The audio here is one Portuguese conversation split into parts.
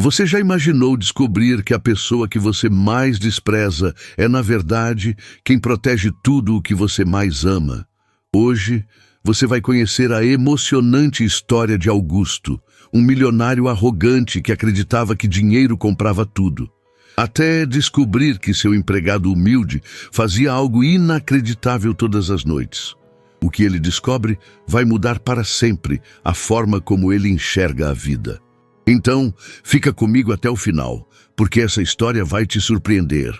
Você já imaginou descobrir que a pessoa que você mais despreza é, na verdade, quem protege tudo o que você mais ama? Hoje, você vai conhecer a emocionante história de Augusto, um milionário arrogante que acreditava que dinheiro comprava tudo. Até descobrir que seu empregado humilde fazia algo inacreditável todas as noites. O que ele descobre vai mudar para sempre a forma como ele enxerga a vida. Então, fica comigo até o final, porque essa história vai te surpreender.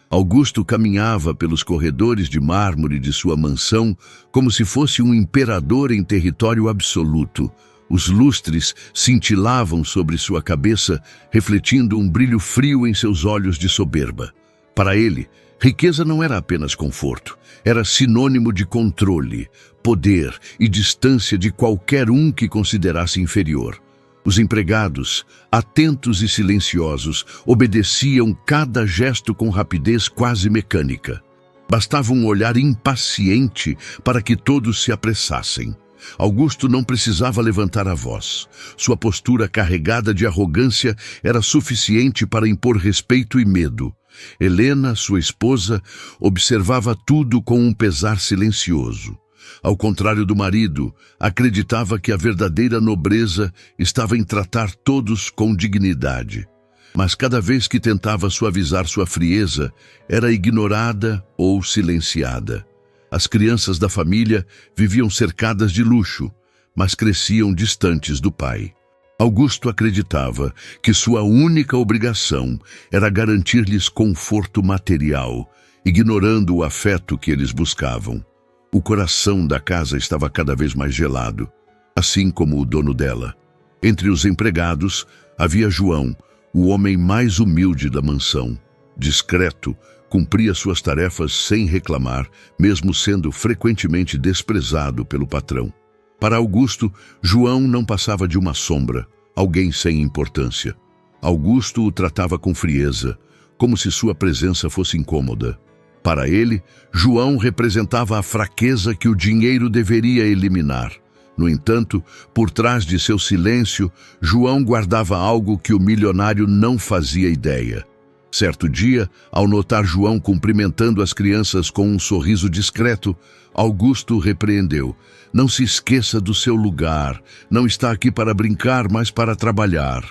Augusto caminhava pelos corredores de mármore de sua mansão como se fosse um imperador em território absoluto. Os lustres cintilavam sobre sua cabeça, refletindo um brilho frio em seus olhos de soberba. Para ele, riqueza não era apenas conforto, era sinônimo de controle, poder e distância de qualquer um que considerasse inferior. Os empregados, atentos e silenciosos, obedeciam cada gesto com rapidez quase mecânica. Bastava um olhar impaciente para que todos se apressassem. Augusto não precisava levantar a voz. Sua postura carregada de arrogância era suficiente para impor respeito e medo. Helena, sua esposa, observava tudo com um pesar silencioso. Ao contrário do marido, acreditava que a verdadeira nobreza estava em tratar todos com dignidade. Mas cada vez que tentava suavizar sua frieza, era ignorada ou silenciada. As crianças da família viviam cercadas de luxo, mas cresciam distantes do pai. Augusto acreditava que sua única obrigação era garantir-lhes conforto material, ignorando o afeto que eles buscavam. O coração da casa estava cada vez mais gelado, assim como o dono dela. Entre os empregados havia João, o homem mais humilde da mansão. Discreto, cumpria suas tarefas sem reclamar, mesmo sendo frequentemente desprezado pelo patrão. Para Augusto, João não passava de uma sombra, alguém sem importância. Augusto o tratava com frieza, como se sua presença fosse incômoda. Para ele, João representava a fraqueza que o dinheiro deveria eliminar. No entanto, por trás de seu silêncio, João guardava algo que o milionário não fazia ideia. Certo dia, ao notar João cumprimentando as crianças com um sorriso discreto, Augusto repreendeu: "Não se esqueça do seu lugar. Não está aqui para brincar, mas para trabalhar."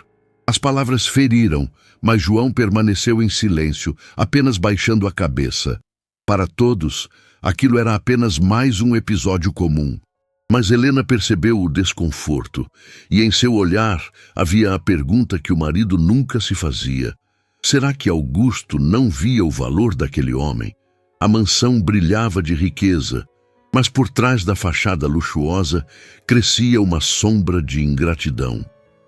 As palavras feriram, mas João permaneceu em silêncio, apenas baixando a cabeça. Para todos, aquilo era apenas mais um episódio comum. Mas Helena percebeu o desconforto, e em seu olhar havia a pergunta que o marido nunca se fazia. Será que Augusto não via o valor daquele homem? A mansão brilhava de riqueza, mas por trás da fachada luxuosa crescia uma sombra de ingratidão.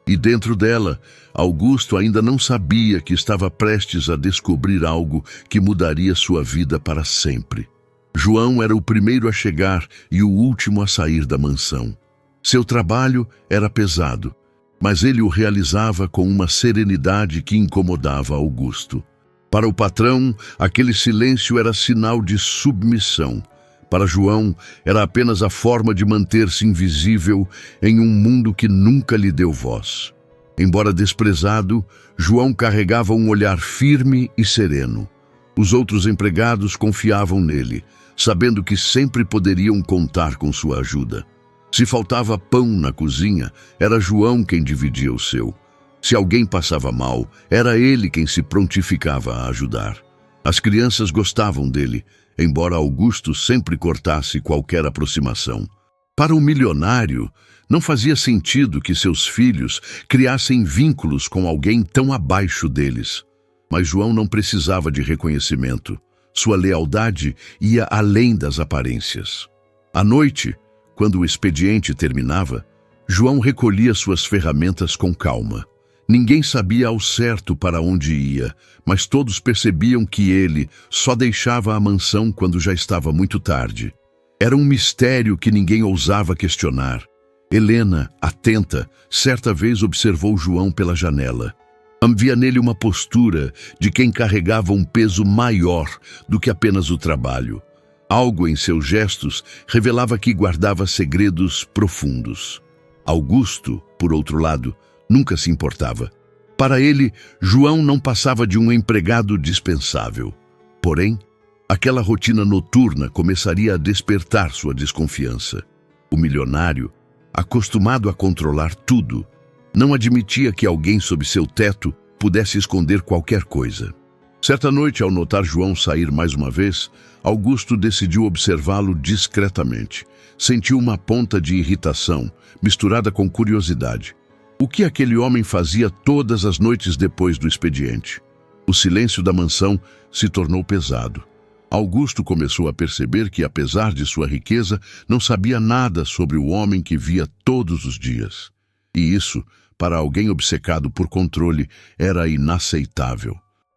E dentro dela, Augusto ainda não sabia que estava prestes a descobrir algo que mudaria sua vida para sempre. João era o primeiro a chegar e o último a sair da mansão. Seu trabalho era pesado, mas ele o realizava com uma serenidade que incomodava Augusto. Para o patrão, aquele silêncio era sinal de submissão. Para João, era apenas a forma de manter-se invisível em um mundo que nunca lhe deu voz. Embora desprezado, João carregava um olhar firme e sereno. Os outros empregados confiavam nele, sabendo que sempre poderiam contar com sua ajuda. Se faltava pão na cozinha, era João quem dividia o seu. Se alguém passava mal, era ele quem se prontificava a ajudar. As crianças gostavam dele, embora Augusto sempre cortasse qualquer aproximação. Para o milionário, não fazia sentido que seus filhos criassem vínculos com alguém tão abaixo deles. Mas João não precisava de reconhecimento. Sua lealdade ia além das aparências. À noite, quando o expediente terminava, João recolhia suas ferramentas com calma. Ninguém sabia ao certo para onde ia, mas todos percebiam que ele só deixava a mansão quando já estava muito tarde. Era um mistério que ninguém ousava questionar. Helena, atenta, certa vez observou João pela janela. Havia nele uma postura de quem carregava um peso maior do que apenas o trabalho. Algo em seus gestos revelava que guardava segredos profundos. Augusto, por outro lado, nunca se importava. Para ele, João não passava de um empregado dispensável. Porém, aquela rotina noturna começaria a despertar sua desconfiança. O milionário, acostumado a controlar tudo, não admitia que alguém sob seu teto pudesse esconder qualquer coisa. Certa noite, ao notar João sair mais uma vez, Augusto decidiu observá-lo discretamente. Sentiu uma ponta de irritação, misturada com curiosidade. O que aquele homem fazia todas as noites depois do expediente? O silêncio da mansão se tornou pesado. Augusto começou a perceber que, apesar de sua riqueza, não sabia nada sobre o homem que via todos os dias. E isso, para alguém obcecado por controle, era inaceitável.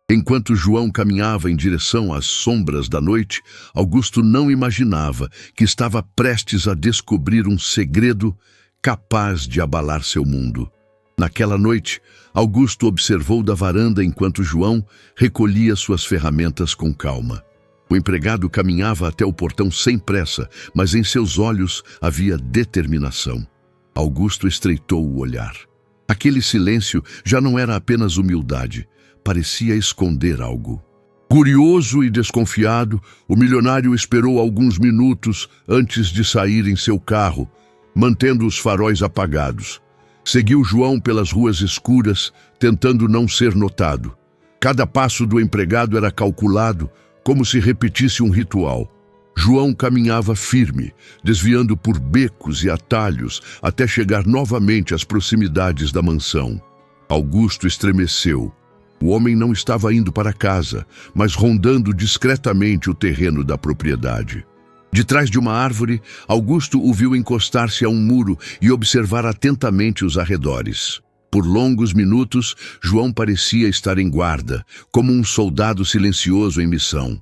Enquanto João caminhava em direção às sombras da noite, Augusto não imaginava que estava prestes a descobrir um segredo capaz de abalar seu mundo. Naquela noite, Augusto observou da varanda enquanto João recolhia suas ferramentas com calma. O empregado caminhava até o portão sem pressa, mas em seus olhos havia determinação. Augusto estreitou o olhar. Aquele silêncio já não era apenas humildade, parecia esconder algo. Curioso e desconfiado, o milionário esperou alguns minutos antes de sair em seu carro, mantendo os faróis apagados. Seguiu João pelas ruas escuras, tentando não ser notado. Cada passo do empregado era calculado, como se repetisse um ritual. João caminhava firme, desviando por becos e atalhos, até chegar novamente às proximidades da mansão. Augusto estremeceu. O homem não estava indo para casa, mas rondando discretamente o terreno da propriedade. De trás de uma árvore, Augusto o viu encostar-se a um muro e observar atentamente os arredores. Por longos minutos, João parecia estar em guarda, como um soldado silencioso em missão.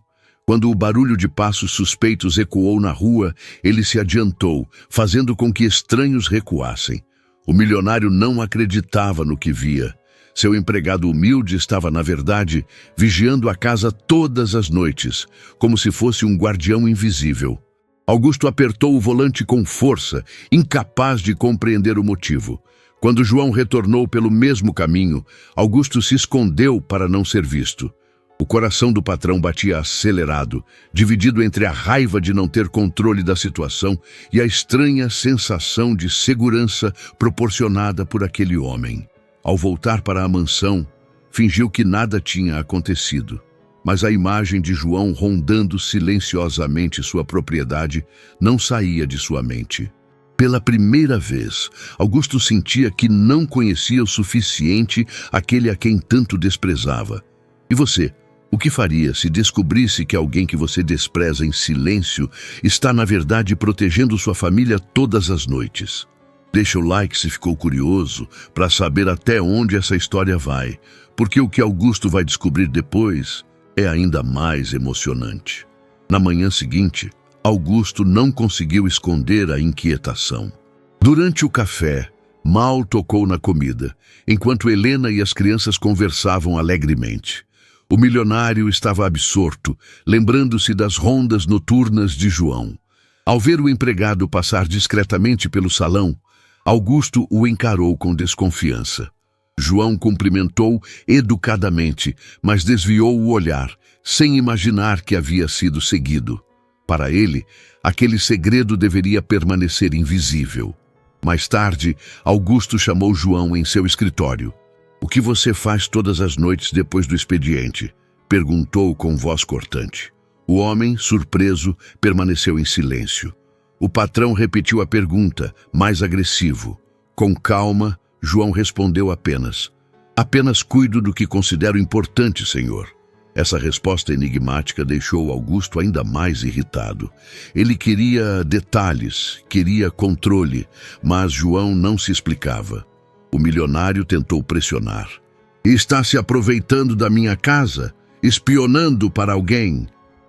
Quando o barulho de passos suspeitos ecoou na rua, ele se adiantou, fazendo com que estranhos recuassem. O milionário não acreditava no que via. Seu empregado humilde estava, na verdade, vigiando a casa todas as noites, como se fosse um guardião invisível. Augusto apertou o volante com força, incapaz de compreender o motivo. Quando João retornou pelo mesmo caminho, Augusto se escondeu para não ser visto. O coração do patrão batia acelerado, dividido entre a raiva de não ter controle da situação e a estranha sensação de segurança proporcionada por aquele homem. Ao voltar para a mansão, fingiu que nada tinha acontecido. Mas a imagem de João rondando silenciosamente sua propriedade não saía de sua mente. Pela primeira vez, Augusto sentia que não conhecia o suficiente aquele a quem tanto desprezava. E você? O que faria se descobrisse que alguém que você despreza em silêncio está, na verdade, protegendo sua família todas as noites? Deixa o like se ficou curioso para saber até onde essa história vai, porque o que Augusto vai descobrir depois é ainda mais emocionante. Na manhã seguinte, Augusto não conseguiu esconder a inquietação. Durante o café, mal tocou na comida, enquanto Helena e as crianças conversavam alegremente. O milionário estava absorto, lembrando-se das rondas noturnas de João. Ao ver o empregado passar discretamente pelo salão, Augusto o encarou com desconfiança. João cumprimentou educadamente, mas desviou o olhar, sem imaginar que havia sido seguido. Para ele, aquele segredo deveria permanecer invisível. Mais tarde, Augusto chamou João em seu escritório. "O que você faz todas as noites depois do expediente?" perguntou com voz cortante. O homem, surpreso, permaneceu em silêncio. O patrão repetiu a pergunta, mais agressivo. Com calma, João respondeu apenas: "Apenas cuido do que considero importante, senhor." Essa resposta enigmática deixou Augusto ainda mais irritado. Ele queria detalhes, queria controle, mas João não se explicava. O milionário tentou pressionar. "Está se aproveitando da minha casa? Espionando para alguém?"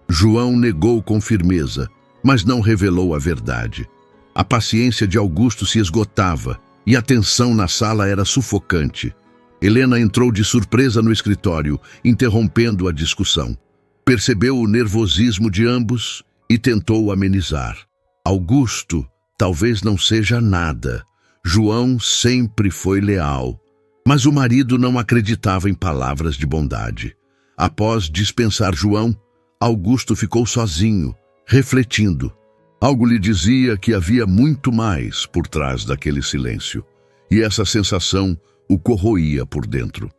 João negou com firmeza, mas não revelou a verdade. A paciência de Augusto se esgotava e a tensão na sala era sufocante. Helena entrou de surpresa no escritório, interrompendo a discussão. Percebeu o nervosismo de ambos e tentou amenizar. "Augusto, talvez não seja nada. João sempre foi leal." Mas o marido não acreditava em palavras de bondade. Após dispensar João, Augusto ficou sozinho, refletindo. Algo lhe dizia que havia muito mais por trás daquele silêncio, e essa sensação o corroía por dentro.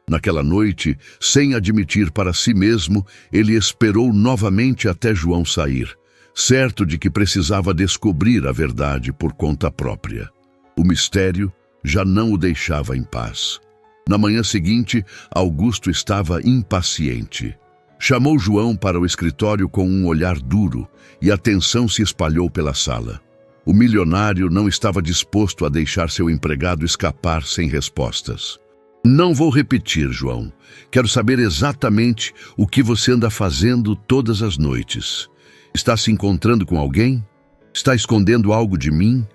Naquela noite, sem admitir para si mesmo, ele esperou novamente até João sair, certo de que precisava descobrir a verdade por conta própria. O mistério já não o deixava em paz. Na manhã seguinte, Augusto estava impaciente. Chamou João para o escritório com um olhar duro, e a tensão se espalhou pela sala. O milionário não estava disposto a deixar seu empregado escapar sem respostas. Não vou repetir, João. Quero saber exatamente o que você anda fazendo todas as noites. Está se encontrando com alguém? Está escondendo algo de mim?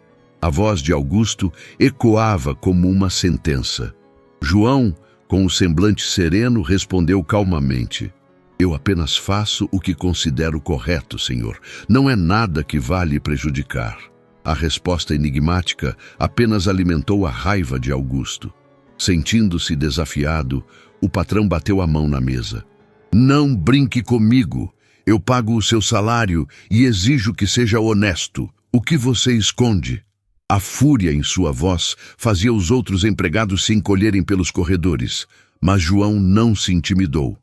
A voz de Augusto ecoava como uma sentença. João, com o semblante sereno, respondeu calmamente: Eu apenas faço o que considero correto, senhor. Não é nada que vá lhe prejudicar. A resposta enigmática apenas alimentou a raiva de Augusto. Sentindo-se desafiado, o patrão bateu a mão na mesa. Não brinque comigo. Eu pago o seu salário e exijo que seja honesto. O que você esconde? A fúria em sua voz fazia os outros empregados se encolherem pelos corredores, mas João não se intimidou.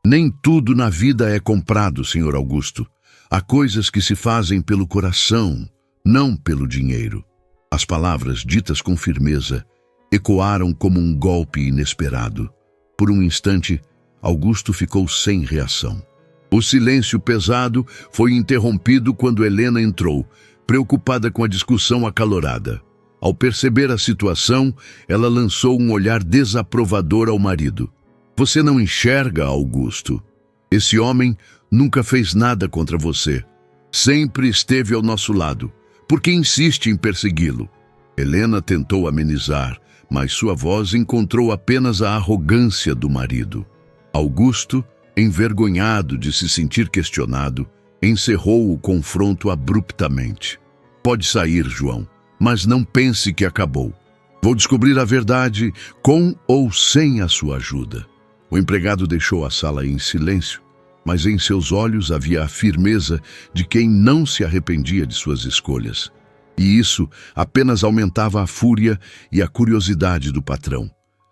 Nem tudo na vida é comprado, senhor Augusto. Há coisas que se fazem pelo coração, não pelo dinheiro. As palavras, ditas com firmeza, ecoaram como um golpe inesperado. Por um instante, Augusto ficou sem reação. O silêncio pesado foi interrompido quando Helena entrou, preocupada com a discussão acalorada. Ao perceber a situação, ela lançou um olhar desaprovador ao marido. Você não enxerga, Augusto? Esse homem nunca fez nada contra você. Sempre esteve ao nosso lado. Por que insiste em persegui-lo? Helena tentou amenizar, mas sua voz encontrou apenas a arrogância do marido. Augusto, envergonhado de se sentir questionado, encerrou o confronto abruptamente. Pode sair, João, mas não pense que acabou. Vou descobrir a verdade com ou sem a sua ajuda. O empregado deixou a sala em silêncio, mas em seus olhos havia a firmeza de quem não se arrependia de suas escolhas. E isso apenas aumentava a fúria e a curiosidade do patrão.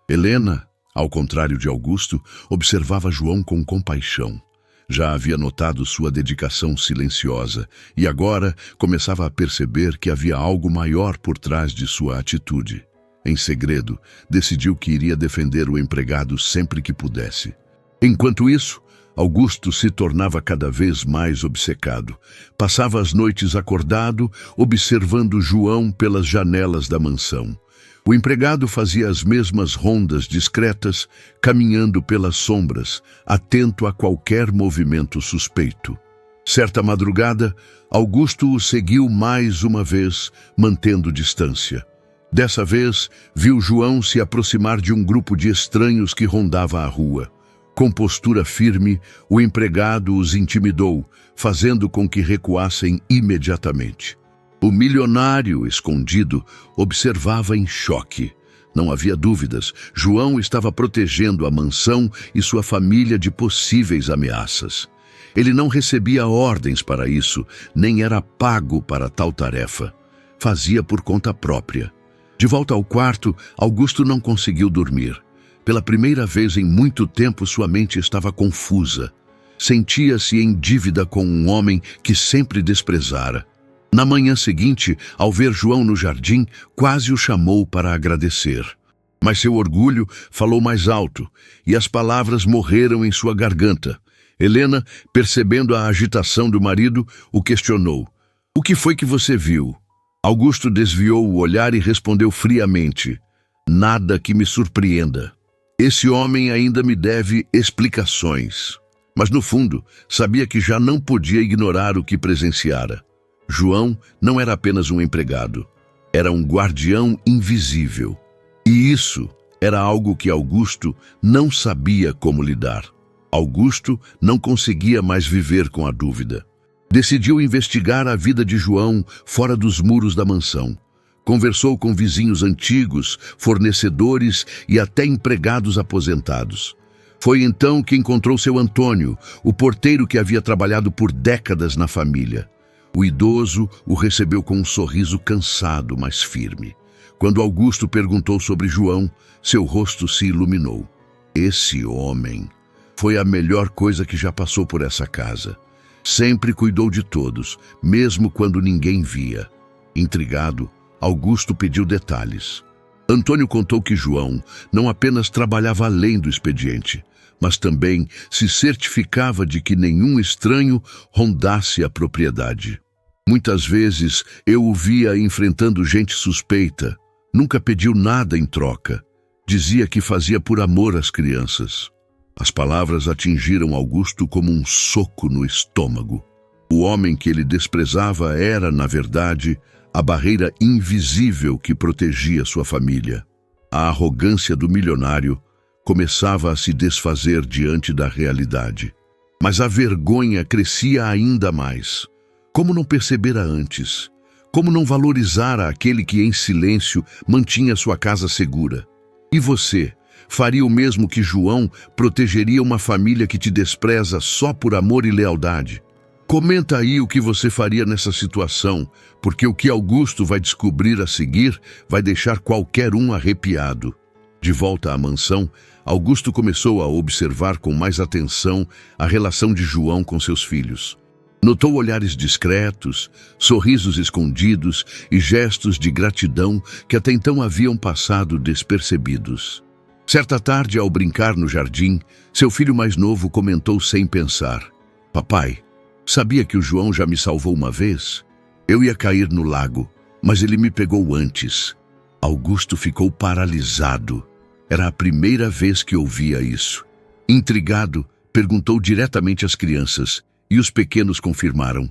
Helena, ao contrário de Augusto, observava João com compaixão. Já havia notado sua dedicação silenciosa e agora começava a perceber que havia algo maior por trás de sua atitude. Em segredo, decidiu que iria defender o empregado sempre que pudesse. Enquanto isso, Augusto se tornava cada vez mais obcecado. Passava as noites acordado, observando João pelas janelas da mansão. O empregado fazia as mesmas rondas discretas, caminhando pelas sombras, atento a qualquer movimento suspeito. Certa madrugada, Augusto o seguiu mais uma vez, mantendo distância. Dessa vez, viu João se aproximar de um grupo de estranhos que rondava a rua. Com postura firme, o empregado os intimidou, fazendo com que recuassem imediatamente. O milionário, escondido, observava em choque. Não havia dúvidas, João estava protegendo a mansão e sua família de possíveis ameaças. Ele não recebia ordens para isso, nem era pago para tal tarefa. Fazia por conta própria. De volta ao quarto, Augusto não conseguiu dormir. Pela primeira vez em muito tempo, sua mente estava confusa. Sentia-se em dívida com um homem que sempre desprezara. Na manhã seguinte, ao ver João no jardim, quase o chamou para agradecer. Mas seu orgulho falou mais alto, e as palavras morreram em sua garganta. Helena, percebendo a agitação do marido, o questionou. O que foi que você viu? Augusto desviou o olhar e respondeu friamente. Nada que me surpreenda. Esse homem ainda me deve explicações. Mas no fundo, sabia que já não podia ignorar o que presenciara. João não era apenas um empregado. Era um guardião invisível. E isso era algo que Augusto não sabia como lidar. Augusto não conseguia mais viver com a dúvida. Decidiu investigar a vida de João fora dos muros da mansão. Conversou com vizinhos antigos, fornecedores e até empregados aposentados. Foi então que encontrou seu Antônio, o porteiro que havia trabalhado por décadas na família. O idoso o recebeu com um sorriso cansado, mas firme. Quando Augusto perguntou sobre João, seu rosto se iluminou. Esse homem foi a melhor coisa que já passou por essa casa. Sempre cuidou de todos, mesmo quando ninguém via. Intrigado, Augusto pediu detalhes. Antônio contou que João não apenas trabalhava além do expediente, mas também se certificava de que nenhum estranho rondasse a propriedade. Muitas vezes eu o via enfrentando gente suspeita. Nunca pediu nada em troca. Dizia que fazia por amor às crianças. As palavras atingiram Augusto como um soco no estômago. O homem que ele desprezava era, na verdade, a barreira invisível que protegia sua família. A arrogância do milionário começava a se desfazer diante da realidade. Mas a vergonha crescia ainda mais. Como não percebera antes? Como não valorizar aquele que em silêncio mantinha sua casa segura? E você, faria o mesmo que João? Protegeria uma família que te despreza só por amor e lealdade? Comenta aí o que você faria nessa situação, porque o que Augusto vai descobrir a seguir vai deixar qualquer um arrepiado. De volta à mansão, Augusto começou a observar com mais atenção a relação de João com seus filhos. Notou olhares discretos, sorrisos escondidos e gestos de gratidão que até então haviam passado despercebidos. Certa tarde, ao brincar no jardim, seu filho mais novo comentou sem pensar: "Papai, sabia que o João já me salvou uma vez? Eu ia cair no lago, mas ele me pegou antes." Augusto ficou paralisado. Era a primeira vez que ouvia isso. Intrigado, perguntou diretamente às crianças, e os pequenos confirmaram.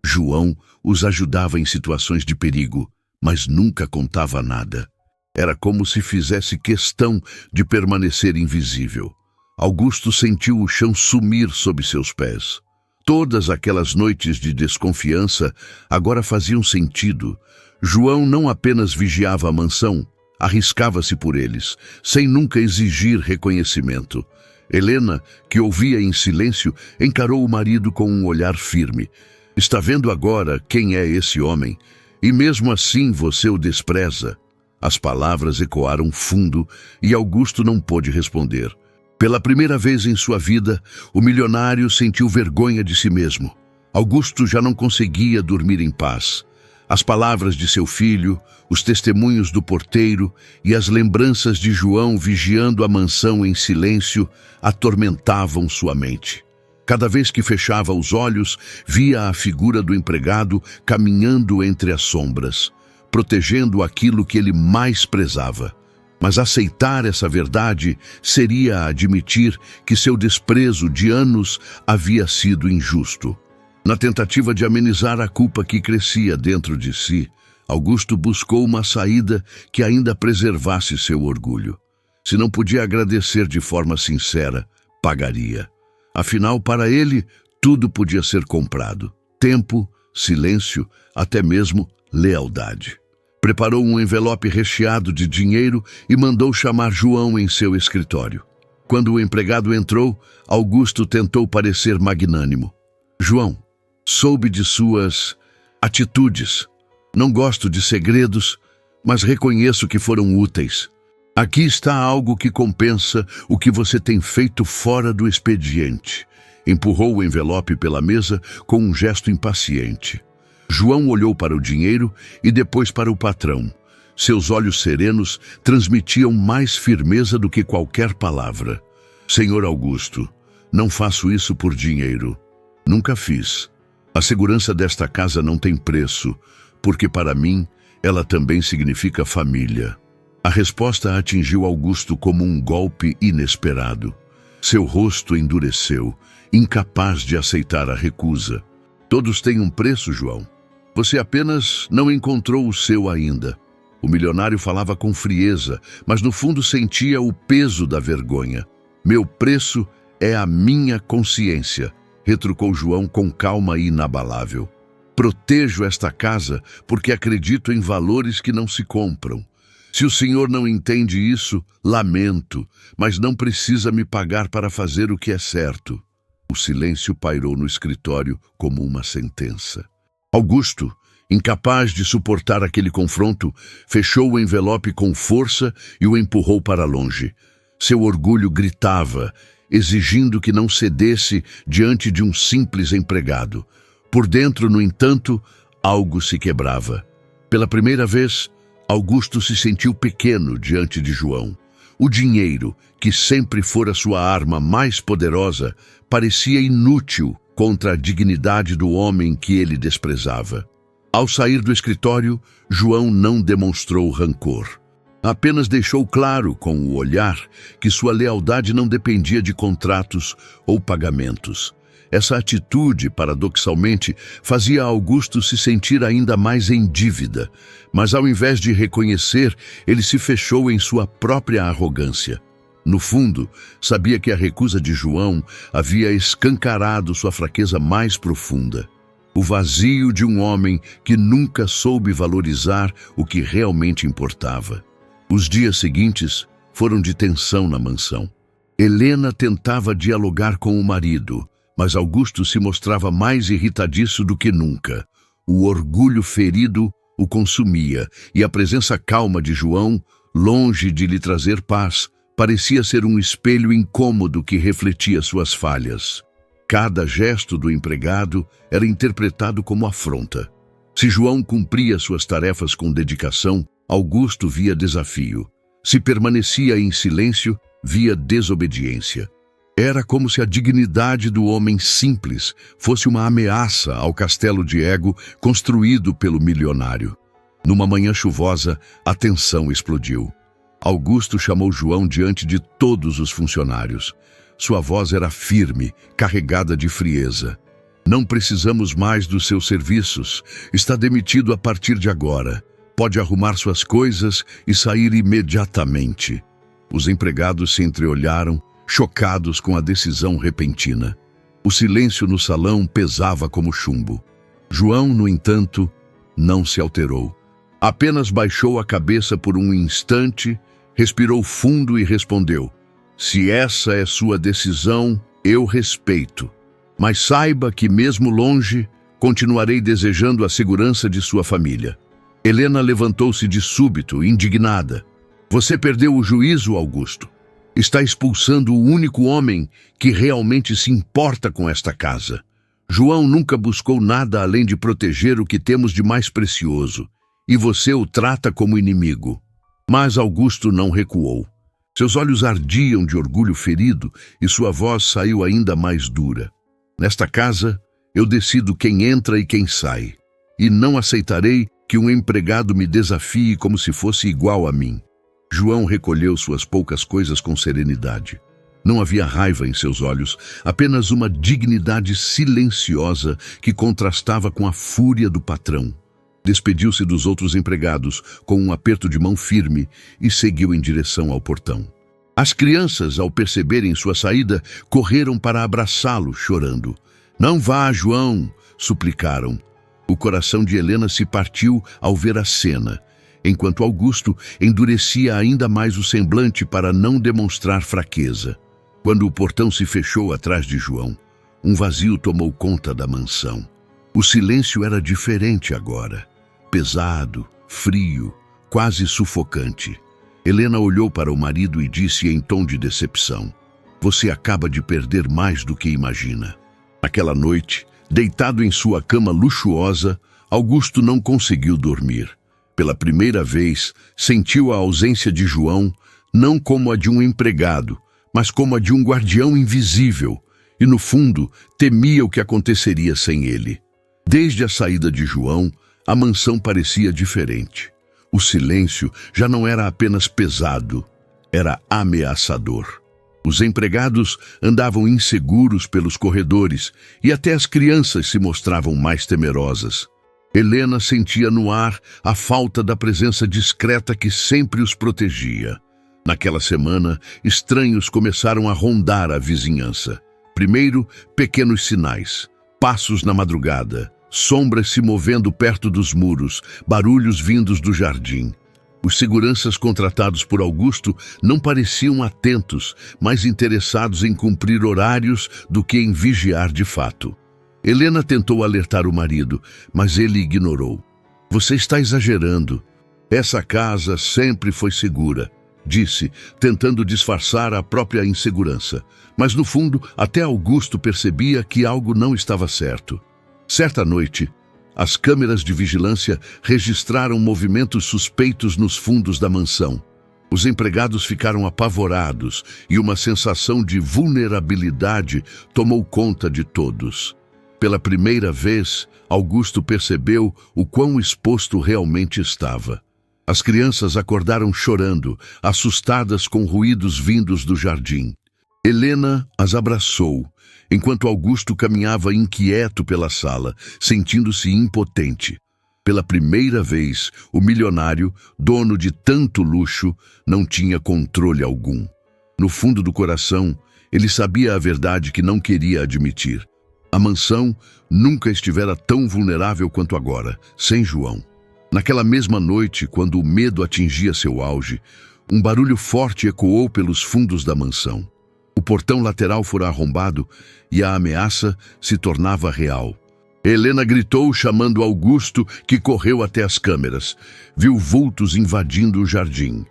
João os ajudava em situações de perigo, mas nunca contava nada. Era como se fizesse questão de permanecer invisível. Augusto sentiu o chão sumir sob seus pés. Todas aquelas noites de desconfiança agora faziam sentido. João não apenas vigiava a mansão, arriscava-se por eles, sem nunca exigir reconhecimento. Helena, que ouvia em silêncio, encarou o marido com um olhar firme. "Está vendo agora quem é esse homem? E mesmo assim você o despreza?" As palavras ecoaram fundo e Augusto não pôde responder. Pela primeira vez em sua vida, o milionário sentiu vergonha de si mesmo. Augusto já não conseguia dormir em paz. As palavras de seu filho, os testemunhos do porteiro e as lembranças de João vigiando a mansão em silêncio atormentavam sua mente. Cada vez que fechava os olhos, via a figura do empregado caminhando entre as sombras, protegendo aquilo que ele mais prezava. Mas aceitar essa verdade seria admitir que seu desprezo de anos havia sido injusto. Na tentativa de amenizar a culpa que crescia dentro de si, Augusto buscou uma saída que ainda preservasse seu orgulho. Se não podia agradecer de forma sincera, pagaria. Afinal, para ele, tudo podia ser comprado: tempo, silêncio, até mesmo lealdade. Preparou um envelope recheado de dinheiro e mandou chamar João em seu escritório. Quando o empregado entrou, Augusto tentou parecer magnânimo. "João, soube de suas atitudes. Não gosto de segredos, mas reconheço que foram úteis. Aqui está algo que compensa o que você tem feito fora do expediente." Empurrou o envelope pela mesa com um gesto impaciente. João olhou para o dinheiro e depois para o patrão. Seus olhos serenos transmitiam mais firmeza do que qualquer palavra. "Senhor Augusto, não faço isso por dinheiro. Nunca fiz. A segurança desta casa não tem preço, porque para mim ela também significa família." A resposta atingiu Augusto como um golpe inesperado. Seu rosto endureceu, incapaz de aceitar a recusa. "Todos têm um preço, João. Você apenas não encontrou o seu ainda." O milionário falava com frieza, mas no fundo sentia o peso da vergonha. "Meu preço é a minha consciência", retrucou João com calma inabalável. Protejo esta casa porque acredito em valores que não se compram. Se o senhor não entende isso, lamento, mas não precisa me pagar para fazer o que é certo. O silêncio pairou no escritório como uma sentença. Augusto, incapaz de suportar aquele confronto, fechou o envelope com força e o empurrou para longe. Seu orgulho gritava, exigindo que não cedesse diante de um simples empregado. Por dentro, no entanto, algo se quebrava. Pela primeira vez, Augusto se sentiu pequeno diante de João. O dinheiro, que sempre fora sua arma mais poderosa, parecia inútil contra a dignidade do homem que ele desprezava. Ao sair do escritório, João não demonstrou rancor. Apenas deixou claro com o olhar que sua lealdade não dependia de contratos ou pagamentos. Essa atitude, paradoxalmente, fazia Augusto se sentir ainda mais em dívida, mas ao invés de reconhecer, ele se fechou em sua própria arrogância. No fundo, sabia que a recusa de João havia escancarado sua fraqueza mais profunda. O vazio de um homem que nunca soube valorizar o que realmente importava. Os dias seguintes foram de tensão na mansão. Helena tentava dialogar com o marido, mas Augusto se mostrava mais irritadiço do que nunca. O orgulho ferido o consumia, e a presença calma de João, longe de lhe trazer paz, parecia ser um espelho incômodo que refletia suas falhas. Cada gesto do empregado era interpretado como afronta. Se João cumpria suas tarefas com dedicação, Augusto via desafio. Se permanecia em silêncio, via desobediência. Era como se a dignidade do homem simples fosse uma ameaça ao castelo de ego construído pelo milionário. Numa manhã chuvosa, a tensão explodiu. Augusto chamou João diante de todos os funcionários. Sua voz era firme, carregada de frieza. Não precisamos mais dos seus serviços. Está demitido a partir de agora. Pode arrumar suas coisas e sair imediatamente. Os empregados se entreolharam, chocados com a decisão repentina. O silêncio no salão pesava como chumbo. João, no entanto, não se alterou. Apenas baixou a cabeça por um instante, respirou fundo e respondeu: "Se essa é sua decisão, eu respeito. Mas saiba que, mesmo longe, continuarei desejando a segurança de sua família." Helena levantou-se de súbito, indignada. "Você perdeu o juízo, Augusto. Está expulsando o único homem que realmente se importa com esta casa. João nunca buscou nada além de proteger o que temos de mais precioso, e você o trata como inimigo." Mas Augusto não recuou. Seus olhos ardiam de orgulho ferido e sua voz saiu ainda mais dura. "Nesta casa, eu decido quem entra e quem sai, e não aceitarei que um empregado me desafie como se fosse igual a mim." João recolheu suas poucas coisas com serenidade. Não havia raiva em seus olhos, apenas uma dignidade silenciosa que contrastava com a fúria do patrão. Despediu-se dos outros empregados com um aperto de mão firme e seguiu em direção ao portão. As crianças, ao perceberem sua saída, correram para abraçá-lo, chorando. "Não vá, João!" suplicaram. O coração de Helena se partiu ao ver a cena, enquanto Augusto endurecia ainda mais o semblante para não demonstrar fraqueza. Quando o portão se fechou atrás de João, um vazio tomou conta da mansão. O silêncio era diferente agora, pesado, frio, quase sufocante. Helena olhou para o marido e disse em tom de decepção: "Você acaba de perder mais do que imagina." Naquela noite, deitado em sua cama luxuosa, Augusto não conseguiu dormir. Pela primeira vez, sentiu a ausência de João, não como a de um empregado, mas como a de um guardião invisível, e no fundo, temia o que aconteceria sem ele. Desde a saída de João, a mansão parecia diferente. O silêncio já não era apenas pesado, era ameaçador. Os empregados andavam inseguros pelos corredores e até as crianças se mostravam mais temerosas. Helena sentia no ar a falta da presença discreta que sempre os protegia. Naquela semana, estranhos começaram a rondar a vizinhança. Primeiro, pequenos sinais, passos na madrugada, sombras se movendo perto dos muros, barulhos vindos do jardim. Os seguranças contratados por Augusto não pareciam atentos, mais interessados em cumprir horários do que em vigiar de fato. Helena tentou alertar o marido, mas ele ignorou. "Você está exagerando. Essa casa sempre foi segura", disse, tentando disfarçar a própria insegurança. Mas no fundo, até Augusto percebia que algo não estava certo. Certa noite, as câmeras de vigilância registraram movimentos suspeitos nos fundos da mansão. Os empregados ficaram apavorados e uma sensação de vulnerabilidade tomou conta de todos. Pela primeira vez, Augusto percebeu o quão exposto realmente estava. As crianças acordaram chorando, assustadas com ruídos vindos do jardim. Helena as abraçou, enquanto Augusto caminhava inquieto pela sala, sentindo-se impotente. Pela primeira vez, o milionário, dono de tanto luxo, não tinha controle algum. No fundo do coração, ele sabia a verdade que não queria admitir. A mansão nunca estivera tão vulnerável quanto agora, sem João. Naquela mesma noite, quando o medo atingia seu auge, um barulho forte ecoou pelos fundos da mansão. O portão lateral fora arrombado e a ameaça se tornava real. Helena gritou, chamando Augusto, que correu até as câmeras. Viu vultos invadindo o jardim.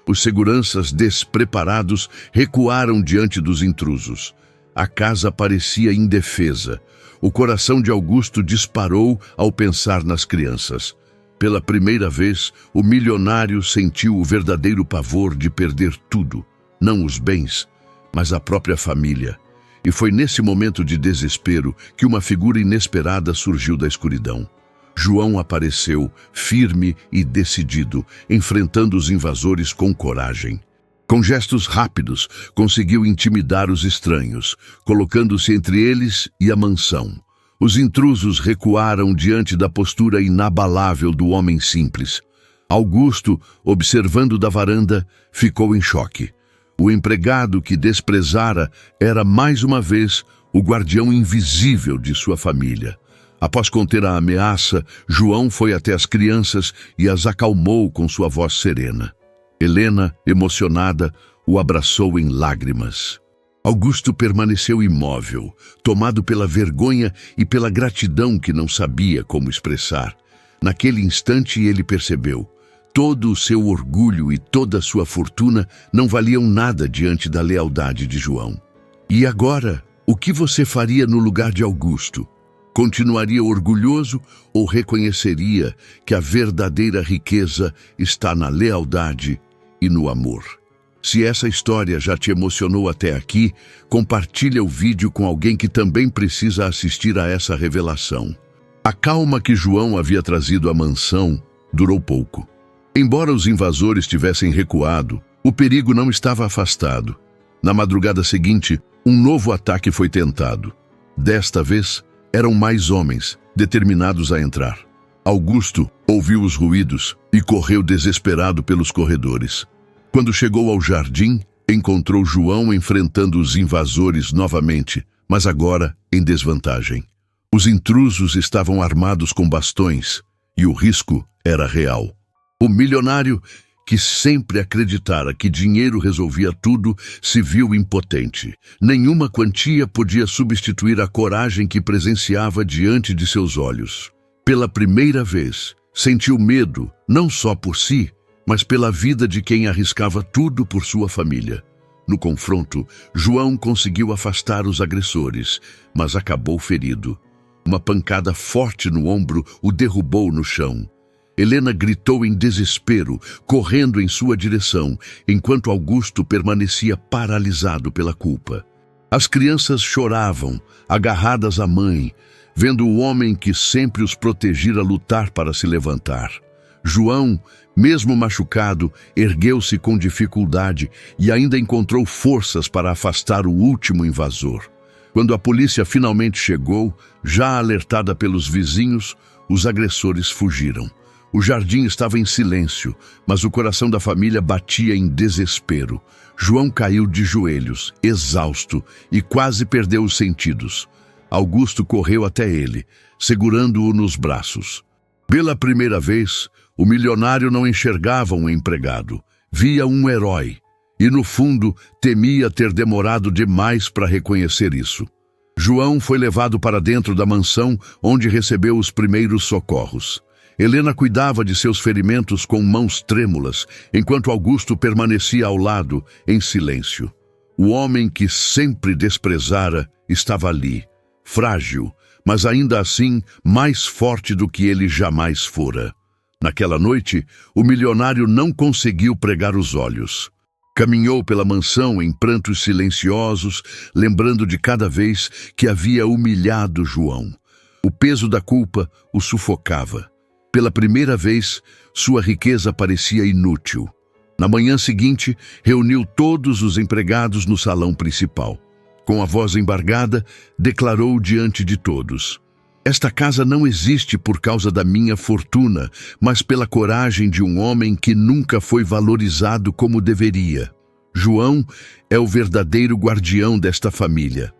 Os seguranças despreparados recuaram diante dos intrusos. A casa parecia indefesa. O coração de Augusto disparou ao pensar nas crianças. Pela primeira vez, o milionário sentiu o verdadeiro pavor de perder tudo, não os bens, mas a própria família. E foi nesse momento de desespero que uma figura inesperada surgiu da escuridão. João apareceu, firme e decidido, enfrentando os invasores com coragem. Com gestos rápidos, conseguiu intimidar os estranhos, colocando-se entre eles e a mansão. Os intrusos recuaram diante da postura inabalável do homem simples. Augusto, observando da varanda, ficou em choque. O empregado que desprezara era, mais uma vez, o guardião invisível de sua família. Após conter a ameaça, João foi até as crianças e as acalmou com sua voz serena. Helena, emocionada, o abraçou em lágrimas. Augusto permaneceu imóvel, tomado pela vergonha e pela gratidão que não sabia como expressar. Naquele instante ele percebeu: todo o seu orgulho e toda a sua fortuna não valiam nada diante da lealdade de João. E agora, o que você faria no lugar de Augusto? Continuaria orgulhoso ou reconheceria que a verdadeira riqueza está na lealdade e no amor? Se essa história já te emocionou até aqui, compartilha o vídeo com alguém que também precisa assistir a essa revelação. A calma que João havia trazido à mansão durou pouco. Embora os invasores tivessem recuado, o perigo não estava afastado. Na madrugada seguinte, um novo ataque foi tentado. Desta vez, eram mais homens, determinados a entrar. Augusto ouviu os ruídos e correu desesperado pelos corredores. Quando chegou ao jardim, encontrou João enfrentando os invasores novamente, mas agora em desvantagem. Os intrusos estavam armados com bastões e o risco era real. O milionário, que sempre acreditara que dinheiro resolvia tudo, se viu impotente. Nenhuma quantia podia substituir a coragem que presenciava diante de seus olhos. Pela primeira vez, sentiu medo, não só por si, mas pela vida de quem arriscava tudo por sua família. No confronto, João conseguiu afastar os agressores, mas acabou ferido. Uma pancada forte no ombro o derrubou no chão. Helena gritou em desespero, correndo em sua direção, enquanto Augusto permanecia paralisado pela culpa. As crianças choravam, agarradas à mãe, vendo o homem que sempre os protegera lutar para se levantar. João, mesmo machucado, ergueu-se com dificuldade e ainda encontrou forças para afastar o último invasor. Quando a polícia finalmente chegou, já alertada pelos vizinhos, os agressores fugiram. O jardim estava em silêncio, mas o coração da família batia em desespero. João caiu de joelhos, exausto, e quase perdeu os sentidos. Augusto correu até ele, segurando-o nos braços. Pela primeira vez, o milionário não enxergava um empregado, via um herói, e no fundo temia ter demorado demais para reconhecer isso. João foi levado para dentro da mansão, onde recebeu os primeiros socorros. Helena cuidava de seus ferimentos com mãos trêmulas, enquanto Augusto permanecia ao lado, em silêncio. O homem que sempre desprezara estava ali, frágil, mas ainda assim mais forte do que ele jamais fora. Naquela noite, o milionário não conseguiu pregar os olhos. Caminhou pela mansão em prantos silenciosos, lembrando de cada vez que havia humilhado João. O peso da culpa o sufocava. Pela primeira vez, sua riqueza parecia inútil. Na manhã seguinte, reuniu todos os empregados no salão principal. Com a voz embargada, declarou diante de todos: "Esta casa não existe por causa da minha fortuna, mas pela coragem de um homem que nunca foi valorizado como deveria. João é o verdadeiro guardião desta família."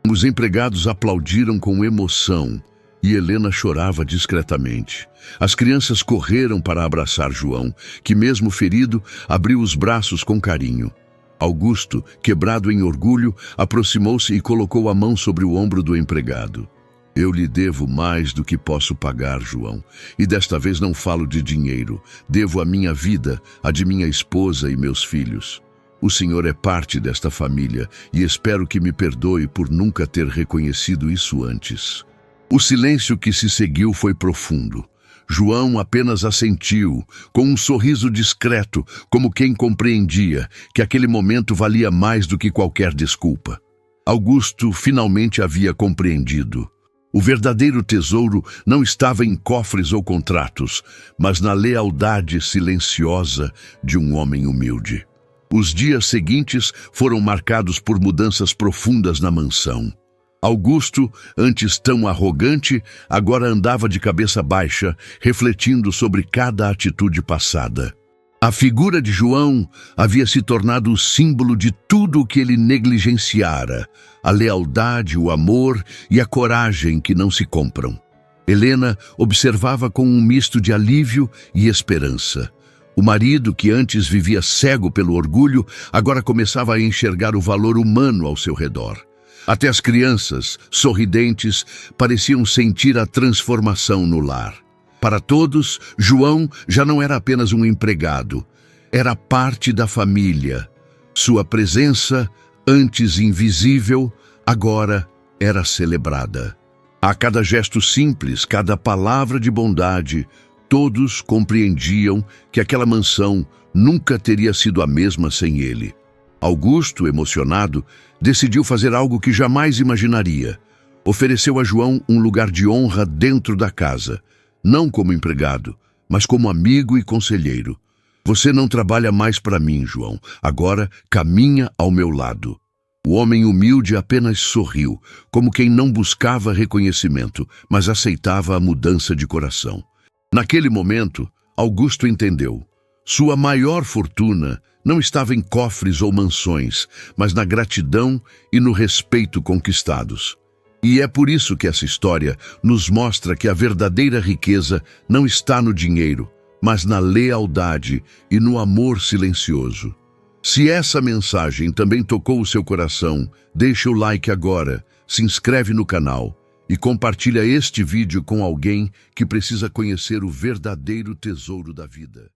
Os empregados aplaudiram com emoção e Helena chorava discretamente. As crianças correram para abraçar João, que mesmo ferido, abriu os braços com carinho. Augusto, quebrado em orgulho, aproximou-se e colocou a mão sobre o ombro do empregado. "Eu lhe devo mais do que posso pagar, João, e desta vez não falo de dinheiro. Devo a minha vida, a de minha esposa e meus filhos. O senhor é parte desta família e espero que me perdoe por nunca ter reconhecido isso antes." O silêncio que se seguiu foi profundo. João apenas assentiu, com um sorriso discreto, como quem compreendia que aquele momento valia mais do que qualquer desculpa. Augusto finalmente havia compreendido. O verdadeiro tesouro não estava em cofres ou contratos, mas na lealdade silenciosa de um homem humilde. Os dias seguintes foram marcados por mudanças profundas na mansão. Augusto, antes tão arrogante, agora andava de cabeça baixa, refletindo sobre cada atitude passada. A figura de João havia se tornado o símbolo de tudo o que ele negligenciara: a lealdade, o amor e a coragem que não se compram. Helena observava com um misto de alívio e esperança. O marido, que antes vivia cego pelo orgulho, agora começava a enxergar o valor humano ao seu redor. Até as crianças, sorridentes, pareciam sentir a transformação no lar. Para todos, João já não era apenas um empregado, era parte da família. Sua presença, antes invisível, agora era celebrada. A cada gesto simples, cada palavra de bondade, todos compreendiam que aquela mansão nunca teria sido a mesma sem ele. Augusto, emocionado, decidiu fazer algo que jamais imaginaria. Ofereceu a João um lugar de honra dentro da casa, não como empregado, mas como amigo e conselheiro. "Você não trabalha mais para mim, João. Agora caminha ao meu lado." O homem humilde apenas sorriu, como quem não buscava reconhecimento, mas aceitava a mudança de coração. Naquele momento, Augusto entendeu. Sua maior fortuna não estava em cofres ou mansões, mas na gratidão e no respeito conquistados. E é por isso que essa história nos mostra que a verdadeira riqueza não está no dinheiro, mas na lealdade e no amor silencioso. Se essa mensagem também tocou o seu coração, deixa o like agora, se inscreve no canal e compartilha este vídeo com alguém que precisa conhecer o verdadeiro tesouro da vida.